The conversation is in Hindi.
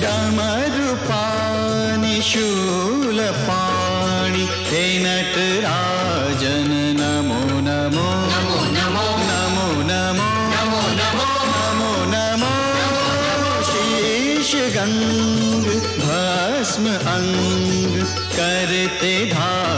डमरुपाणि शूलपाणि हे नटराजन नमो नमो नमो नमो नमो नमो नमो नमो नमो नमो शीश गंग भस्म अंग करते धारण